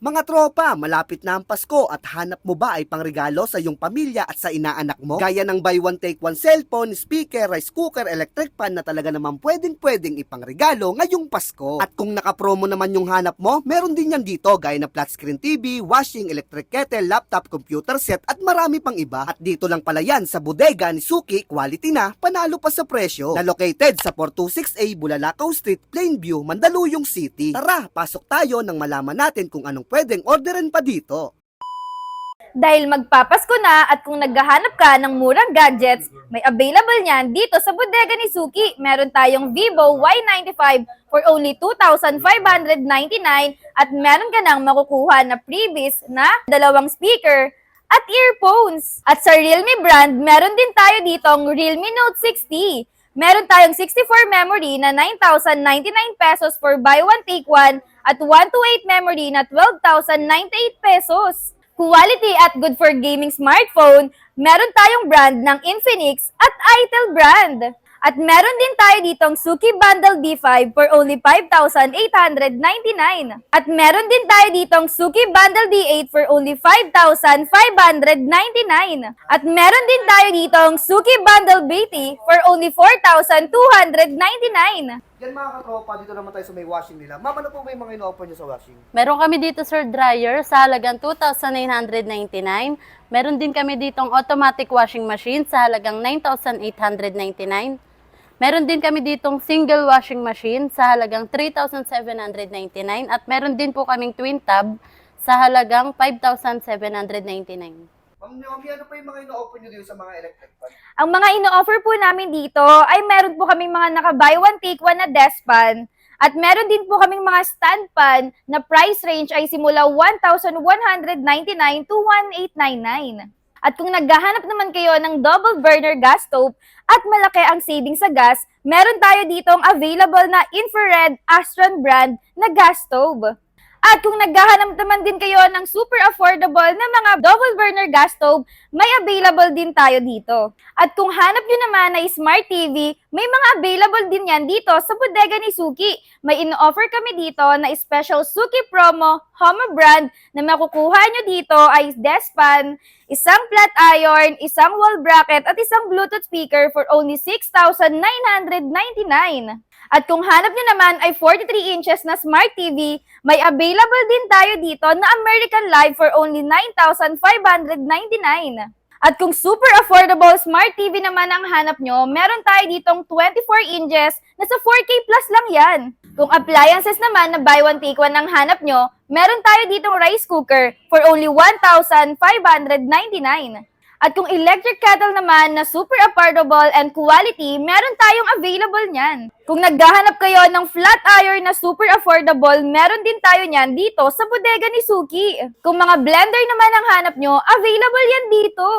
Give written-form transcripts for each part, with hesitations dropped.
Mga tropa, malapit na ang Pasko at hanap mo ba ay pangregalo sa iyong pamilya at sa inaanak mo? Gaya ng buy one take one cellphone, speaker, rice cooker, electric pan na talaga naman pwedeng ipangregalo ngayong Pasko. At kung nakapromo naman yung hanap mo, meron din yan dito gaya ng flat screen TV, washing, electric kettle, laptop, computer set at marami pang iba. At dito lang pala yan sa bodega ni Suki, quality na, panalo pa sa presyo. Na located sa 426A Bulalakaw Street, Plainview, Mandaluyong City. Tara, pasok tayo nang malaman natin kung anong pwedeng orderin pa dito. Dahil magpapasko na at kung naghahanap ka ng murang gadgets, may available niyan dito sa bodega ni Suki. Meron tayong Vivo Y95 for only 2,599 at meron ka nang makukuha na freebies na 2 speaker at earphones. At sa Realme brand, meron din tayo ditong Realme Note 60. Meron tayong 64 memory na 9,099 pesos for buy one take one at 128 memory na 12,098 pesos. Quality at good for gaming smartphone, meron tayong brand ng Infinix at Itel brand. At meron din tayo ditong Suki Bundle D5 for only 5,899. At meron din tayo ditong Suki Bundle D8 for only 5,599. At meron din tayo ditong Suki Bundle BT for only 4,299. Yan mga katropa, dito naman tayo sa may washing nila. Ma'am, ano po ba yung mga ino-offer nyo sa washing? Meron kami dito, sir, dryer sa halagang 2,999. Meron din kami ditong automatic washing machine sa halagang 9,899. Meron din kami ditong single washing machine sa halagang 3,799. At meron din po kaming twin tub sa halagang 5,799. Ma'am Naomi, ano pa yung mga ino-offer nyo dito sa mga electric pan? Ang mga ino-offer po namin dito ay meron po kaming mga naka-buy one take one na desk pan at meron din po kaming mga stand pan na price range ay simula 1,199 to 1,899. At kung naghahanap naman kayo ng double burner gas stove at malaki ang saving sa gas, meron tayo ditong available na infrared Astron brand na gas stove. At kung naghahanap naman din kayo ng super affordable na mga double burner gas stove, may available din tayo dito. At kung hanap nyo naman na smart TV, may mga available din yan dito sa bodega ni Suki. May in-offer kami dito na special Suki promo Home brand na makukuha nyo dito ay desk fan, isang flat iron, isang wall bracket at isang Bluetooth speaker for only 6,999. At kung hanap nyo naman ay 43 inches na Smart TV, may available din tayo dito na American Live for only 9,599. At kung super affordable Smart TV naman ang hanap nyo, meron tayo ditong 24 inches na sa 4K Plus lang yan. Kung appliances naman na buy one take one ang hanap nyo, meron tayo ditong rice cooker for only 1,599. At kung electric kettle naman na super affordable and quality, meron tayong available niyan. Kung naghahanap kayo ng flat iron na super affordable, meron din tayo niyan dito sa bodega ni Suki. Kung mga blender naman ang hanap nyo, available yan dito.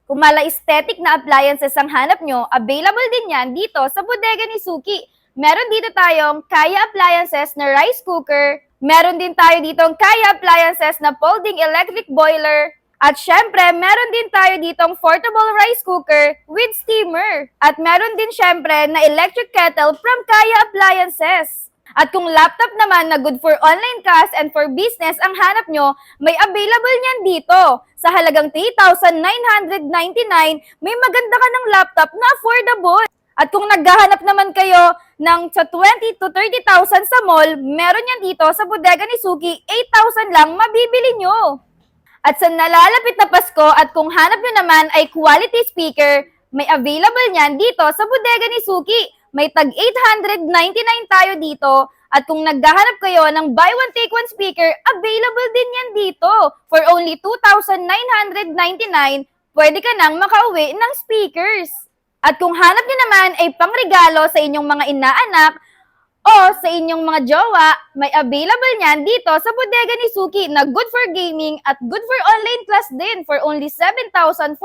Kung mala aesthetic na appliances ang hanap nyo, available din yan dito sa bodega ni Suki. Meron dito tayong Kaya appliances na rice cooker, meron din tayo ditong Kaya appliances na folding electric boiler, at syempre, meron din tayo ditong portable rice cooker with steamer. At meron din syempre na electric kettle from Kaya Appliances. At kung laptop naman na good for online class and for business ang hanap nyo, may available niyan dito. Sa halagang 3,999, may maganda ka ng laptop na affordable. At kung naghahanap naman kayo ng sa 20 to 30,000 sa mall, meron yan dito sa bodega ni Suki, 8,000 lang mabibili nyo. At sa nalalapit na Pasko at kung hanap nyo naman ay quality speaker, may available niyan dito sa bodega ni Suki. May tag 899 tayo dito. At kung naghahanap kayo ng buy one take one speaker, available din yan dito. For only 2,999, pwede ka nang makauwi ng speakers. At kung hanap nyo naman ay pangregalo sa inyong mga inaanak, o sa inyong mga jowa, may available niyan dito sa bodega ni Suki na good for gaming at good for online class din for only 7,499.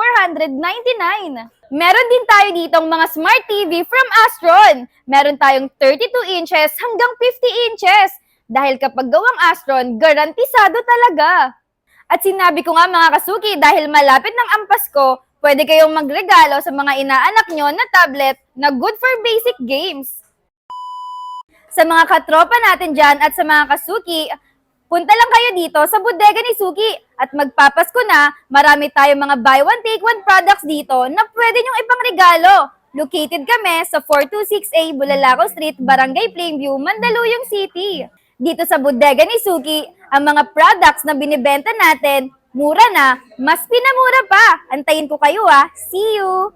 Meron din tayo ditong mga Smart TV from Astron. Meron tayong 32 inches hanggang 50 inches. Dahil kapag gawang Astron, garantisado talaga. At sinabi ko nga mga kasuki, dahil malapit ng ang Pasko, pwede kayong magregalo sa mga inaanak nyo na tablet na good for basic games. Sa mga katropa natin dyan at sa mga kasuki, Punta lang kayo dito sa bodega ni Suki at magpapasko na, marami tayong mga buy one take one products dito na pwede nyong ipangregalo. Located kami sa 426A Bulalakaw Street, Barangay Plainview, Mandaluyong City. Dito sa bodega ni Suki, ang mga products na binibenta natin, mura na, mas pinamura pa. Antayin ko kayo See you!